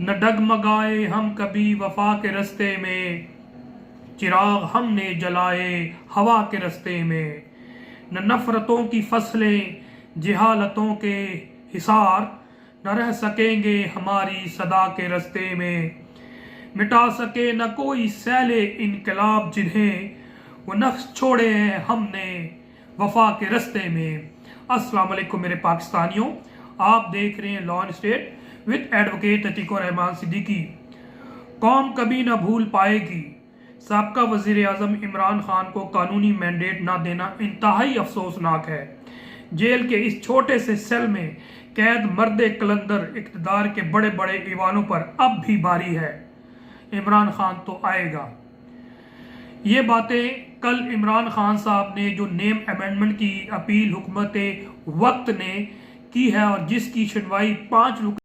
نہ ڈگمگائے ہم کبھی وفا کے رستے میں، چراغ ہم نے جلائے ہوا کے رستے میں۔ نہ نفرتوں کی فصلیں جہالتوں کے حصار، نہ رہ سکیں گے ہماری صدا کے رستے میں۔ مٹا سکے نہ کوئی سیل انقلاب جنہیں، وہ نقش چھوڑے ہیں ہم نے وفا کے رستے میں۔ السلام علیکم میرے پاکستانیوں، آپ دیکھ رہے ہیں law and state with advocate Atiq Ur Rahman Siddiqui. قوم کبھی نہ بھول پائے گی سابقہ وزیر اعظم عمران خان کو قانونی مینڈیٹ نہ دینا انتہائی افسوسناک ہے۔ جیل کے اس چھوٹے سے سیل میں قید مرد قلندر اقتدار کے بڑے بڑے ایوانوں پر اب بھی بھاری ہے۔ عمران خان تو آئے گا۔ یہ باتیں کل عمران خان صاحب نے جو نیم امینڈمنٹ کی اپیل حکومت وقت نے کی ہے اور جس کی سنوائی 5